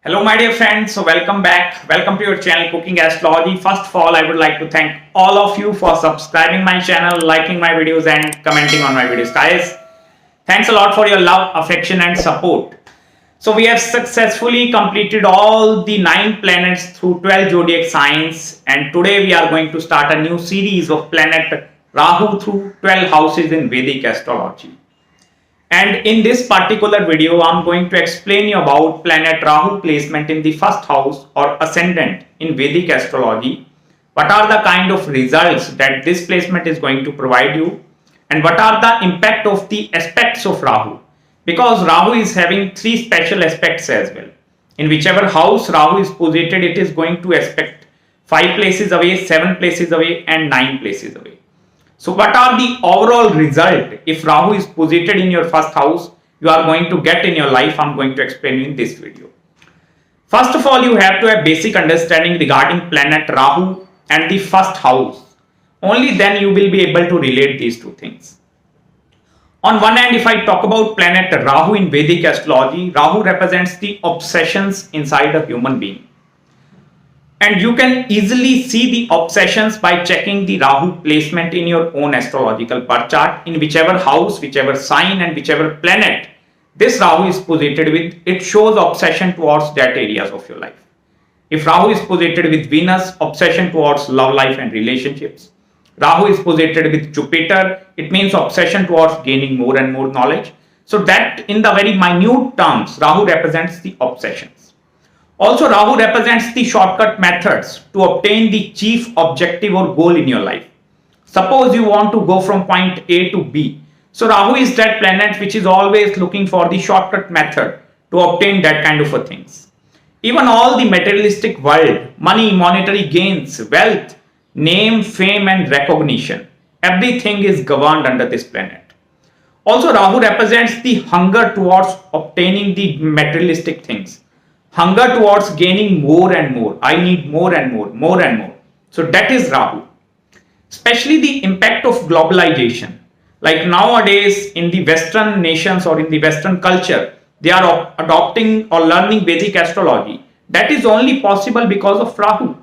Hello my dear friends, so welcome back. Welcome to your channel Cooking Astrology. First of all, I would like to thank all of you for subscribing my channel, liking my videos and commenting on my videos. Guys, thanks a lot for your love, affection and support. So we have successfully completed all the 9 planets through 12 zodiac signs, and today we are going to start a new series of planet Rahu through 12 houses in Vedic Astrology. And in this particular video, I'm going to explain you about planet Rahu placement in the first house or ascendant in Vedic astrology. What are the kind of results that this placement is going to provide you, and what are the impact of the aspects of Rahu? Because Rahu is having 3 special aspects as well. In whichever house Rahu is posited, it is going to aspect 5 places away, 7 places away and 9 places away. So what are the overall result if Rahu is posited in your first house you are going to get in your life? I'm going to explain you in this video. First of all, you have to have basic understanding regarding planet Rahu and the first house. Only then you will be able to relate these two things. On one hand, if I talk about planet Rahu in Vedic astrology, Rahu represents the obsessions inside a human being. And you can easily see the obsessions by checking the Rahu placement in your own astrological birth chart. In whichever house, whichever sign and whichever planet this Rahu is posited with, it shows obsession towards that areas of your life. If Rahu is posited with Venus, obsession towards love life and relationships. Rahu is posited with Jupiter, it means obsession towards gaining more and more knowledge. So that in the very minute terms, Rahu represents the obsessions. Also, Rahu represents the shortcut methods to obtain the chief objective or goal in your life. Suppose you want to go from point A to B. So Rahu is that planet which is always looking for the shortcut method to obtain that kind of a things. Even all the materialistic world, money, monetary gains, wealth, name, fame and recognition, everything is governed under this planet. Also, Rahu represents the hunger towards obtaining the materialistic things. Hunger towards gaining more and more. I need more and more, more and more. So that is Rahu. Especially the impact of globalization. Like nowadays in the Western nations or in the Western culture, they are adopting or learning Vedic astrology. That is only possible because of Rahu.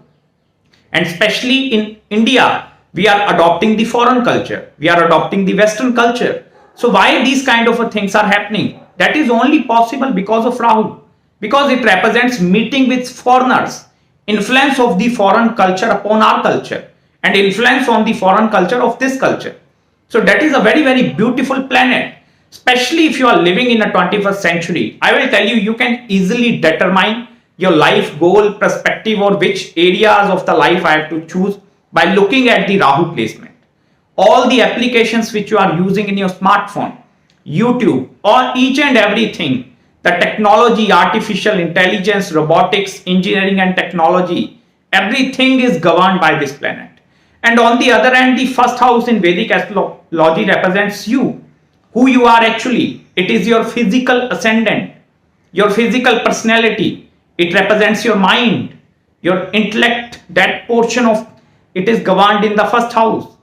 And especially in India, we are adopting the foreign culture. We are adopting the Western culture. So why these kind of things are happening? That is only possible because of Rahu. Because it represents meeting with foreigners, influence of the foreign culture upon our culture, and influence on the foreign culture of this culture. So that is a very, very beautiful planet. Especially if you are living in a 21st century, I will tell you, you can easily determine your life goal, perspective, or which areas of the life I have to choose by looking at the Rahu placement. All the applications which you are using in your smartphone, YouTube, or each and everything, the technology, artificial intelligence, robotics, engineering and technology, everything is governed by this planet. And on the other hand, the first house in Vedic astrology represents you, who you are actually. It is your physical ascendant, your physical personality. It represents your mind, your intellect, that portion of it is governed in the first house.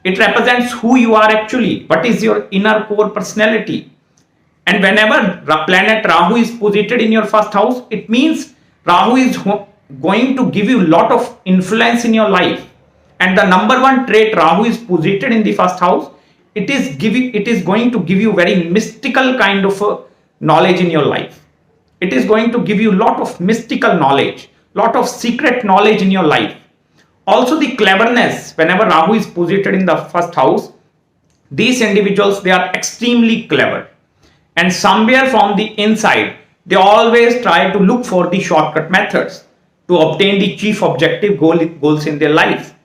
It represents who you are actually, what is your inner core personality. And whenever planet Rahu is posited in your first house, it means Rahu is going to give you a lot of influence in your life. And the number one trait Rahu is posited in the first house, it is going to give you very mystical kind of knowledge in your life. It is going to give you a lot of mystical knowledge, lot of secret knowledge in your life. Also the cleverness, whenever Rahu is posited in the first house, these individuals, they are extremely clever. And somewhere from the inside, they always try to look for the shortcut methods to obtain the chief objective goals in their life.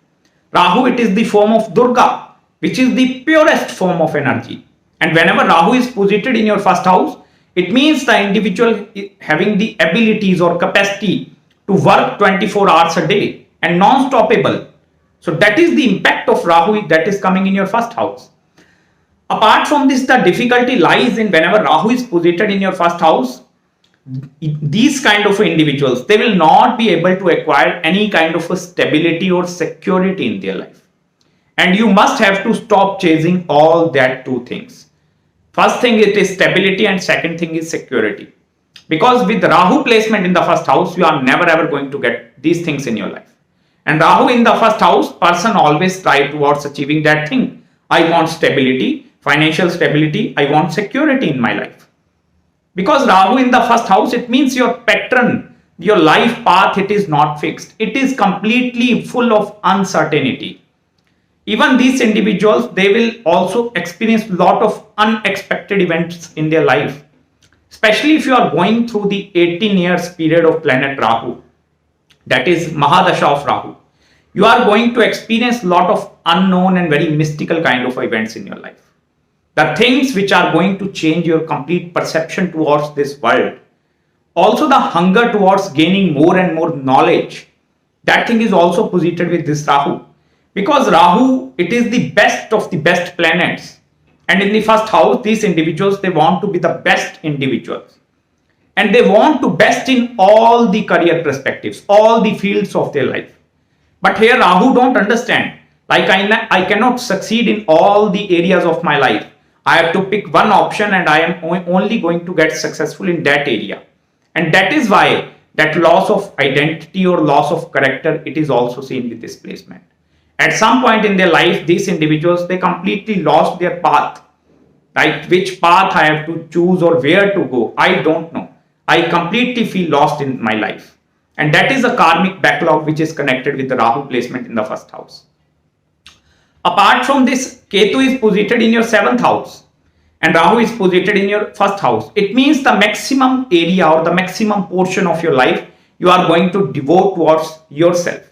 Rahu, it is the form of Durga, which is the purest form of energy. And whenever Rahu is posited in your first house, it means the individual having the abilities or capacity to work 24 hours a day and non-stoppable. So that is the impact of Rahu that is coming in your first house. Apart from this, the difficulty lies in whenever Rahu is posited in your first house, these kind of individuals, they will not be able to acquire any kind of a stability or security in their life. And you must have to stop chasing all that two things. First thing, it is stability, and second thing is security. Because with Rahu placement in the first house, you are never ever going to get these things in your life. And Rahu in the first house, person always try towards achieving that thing. I want stability, financial stability. I want security in my life. Because Rahu in the first house, it means your pattern, your life path, it is not fixed. It is completely full of uncertainty. Even these individuals, they will also experience a lot of unexpected events in their life. Especially if you are going through the 18 years period of planet Rahu, that is Mahadasha of Rahu, you are going to experience a lot of unknown and very mystical kind of events in your life. The things which are going to change your complete perception towards this world. Also the hunger towards gaining more and more knowledge. That thing is also posited with this Rahu. Because Rahu, it is the best of the best planets. And in the first house, these individuals, they want to be the best individuals. And they want to best in all the career perspectives, all the fields of their life. But here Rahu don't understand. Like I cannot succeed in all the areas of my life. I have to pick one option and I am only going to get successful in that area. And that is why that loss of identity or loss of character, it is also seen with this placement. At some point in their life, these individuals, they completely lost their path. Like which path I have to choose or where to go, I don't know. I completely feel lost in my life. And that is a karmic backlog which is connected with the Rahu placement in the first house. Apart from this, Ketu is posited in your 7th house and Rahu is posited in your 1st house. It means the maximum area or the maximum portion of your life you are going to devote towards yourself.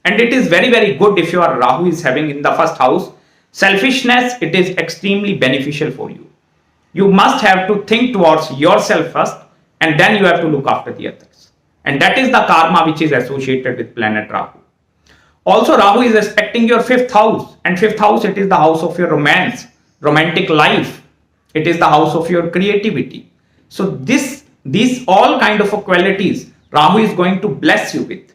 And it is very, very good if your Rahu is having in the 1st house. Selfishness, it is extremely beneficial for you. You must have to think towards yourself first and then you have to look after the others. And that is the karma which is associated with planet Rahu. Also, Rahu is aspecting your 5th house, and 5th house, it is the house of your romance, romantic life. It is the house of your creativity. So these all kind of qualities Rahu is going to bless you with.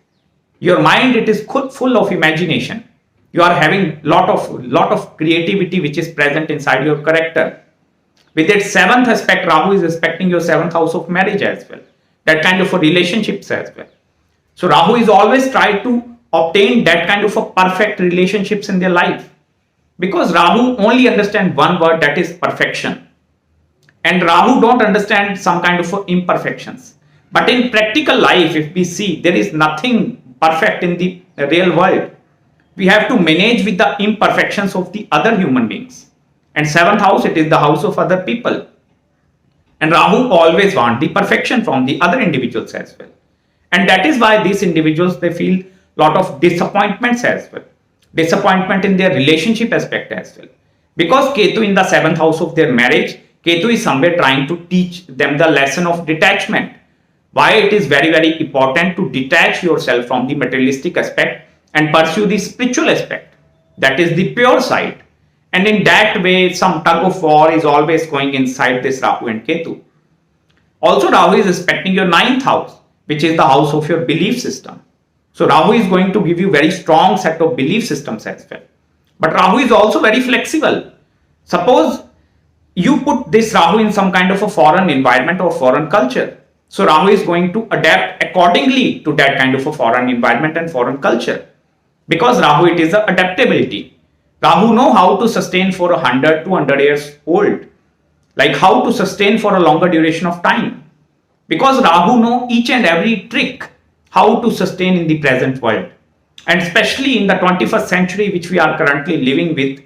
Your mind, it is full of imagination. You are having lot of creativity which is present inside your character. With its 7th aspect, Rahu is aspecting your 7th house of marriage as well. That kind of relationships as well. So Rahu is always trying to obtain that kind of perfect relationships in their life. Because Rahu only understands one word, that is perfection. And Rahu don't understand some kind of imperfections. But in practical life, if we see, there is nothing perfect in the real world. We have to manage with the imperfections of the other human beings. And 7th house, it is the house of other people. And Rahu always wants the perfection from the other individuals as well. And that is why these individuals, they feel lot of disappointments as well. Disappointment in their relationship aspect as well. Because Ketu in the 7th house of their marriage, Ketu is somewhere trying to teach them the lesson of detachment. Why it is very, very important to detach yourself from the materialistic aspect and pursue the spiritual aspect. That is the pure side. And in that way, some tug of war is always going inside this Rahu and Ketu. Also, Rahu is aspecting your 9th house, which is the house of your belief system. So Rahu is going to give you very strong set of belief systems as well. But Rahu is also very flexible. Suppose you put this Rahu in some kind of a foreign environment or foreign culture. So Rahu is going to adapt accordingly to that kind of a foreign environment and foreign culture. Because Rahu, it is the adaptability. Rahu know how to sustain for 100, 200 years old. Like how to sustain for a longer duration of time. Because Rahu know each and every trick how to sustain in the present world. And especially in the 21st century which we are currently living with,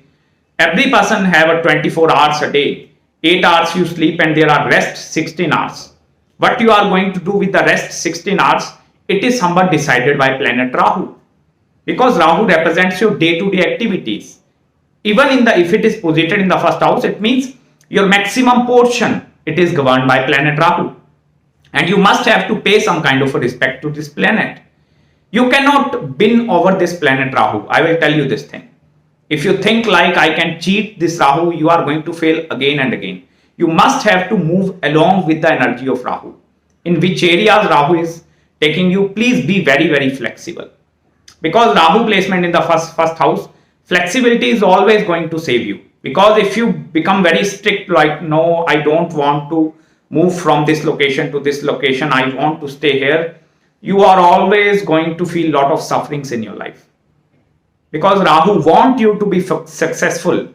every person have a 24 hours a day. 8 hours you sleep and there are rest 16 hours. What you are going to do with the rest 16 hours, it is somewhat decided by planet Rahu. Because Rahu represents your day-to-day activities. Even if it is posited in the 1st house, it means your maximum portion, it is governed by planet Rahu. And you must have to pay some kind of a respect to this planet. You cannot win over this planet Rahu. I will tell you this thing. If you think like I can cheat this Rahu, you are going to fail again and again. You must have to move along with the energy of Rahu. In which areas Rahu is taking you, please be very, very flexible. Because Rahu placement in the first house, flexibility is always going to save you. Because if you become very strict, like no, I don't want to move from this location to this location, I want to stay here, you are always going to feel a lot of sufferings in your life. Because Rahu wants you to be successful,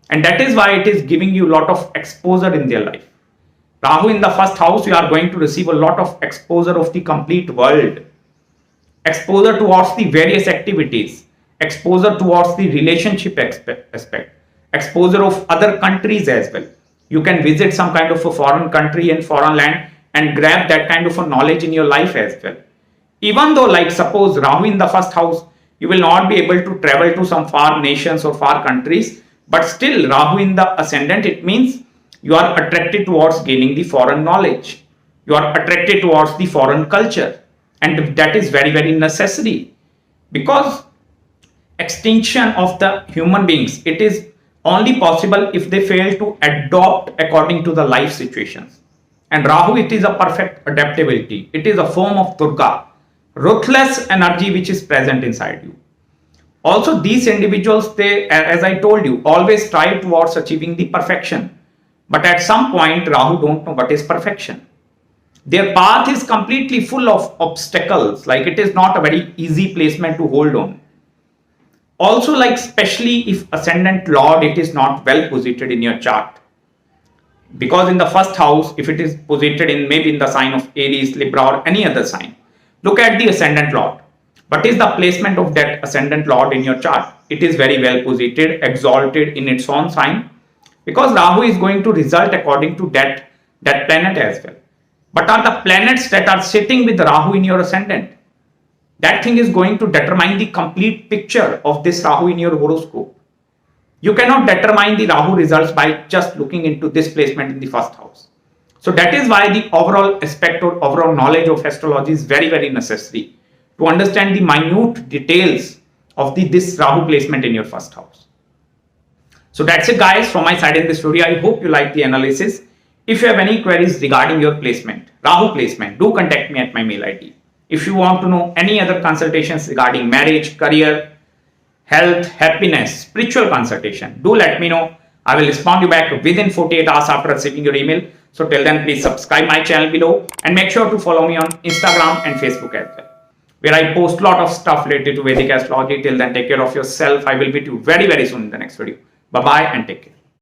and that is why it is giving you a lot of exposure in their life. Rahu in the first house, you are going to receive a lot of exposure of the complete world, exposure towards the various activities, exposure towards the relationship aspect, exposure of other countries as well. You can visit some kind of a foreign country and foreign land and grab that kind of a knowledge in your life as well. Even though, like suppose Rahu in the first house, you will not be able to travel to some far nations or far countries, but still Rahu in the ascendant, it means you are attracted towards gaining the foreign knowledge. You are attracted towards the foreign culture, and that is very, very necessary, because extinction of the human beings, it is only possible if they fail to adopt according to the life situations. And Rahu, it is a perfect adaptability. It is a form of Durga, ruthless energy which is present inside you. Also, these individuals, they, as I told you, always strive towards achieving the perfection. But at some point, Rahu don't know what is perfection. Their path is completely full of obstacles, like it is not a very easy placement to hold on. Also, like especially if Ascendant Lord, it is not well posited in your chart. Because in the first house, if it is posited in maybe in the sign of Aries, Libra or any other sign, look at the Ascendant Lord. What is the placement of that Ascendant Lord in your chart? It is very well posited, exalted in its own sign, because Rahu is going to result according to that planet as well. But are the planets that are sitting with Rahu in your ascendant? That thing is going to determine the complete picture of this Rahu in your horoscope. You cannot determine the Rahu results by just looking into this placement in the first house. So that is why the overall aspect or overall knowledge of astrology is very, very necessary to understand the minute details of this Rahu placement in your first house. So that's it guys from my side in this video. I hope you like the analysis. If you have any queries regarding your placement, Rahu placement, do contact me at my mail ID. If you want to know any other consultations regarding marriage, career, health, happiness, spiritual consultation, do let me know. I will respond you back within 48 hours after receiving your email. So till then, please subscribe my channel below and make sure to follow me on Instagram and Facebook as well, where I post a lot of stuff related to Vedic Astrology. Till then, take care of yourself. I will meet you very, very soon in the next video. Bye-bye and take care.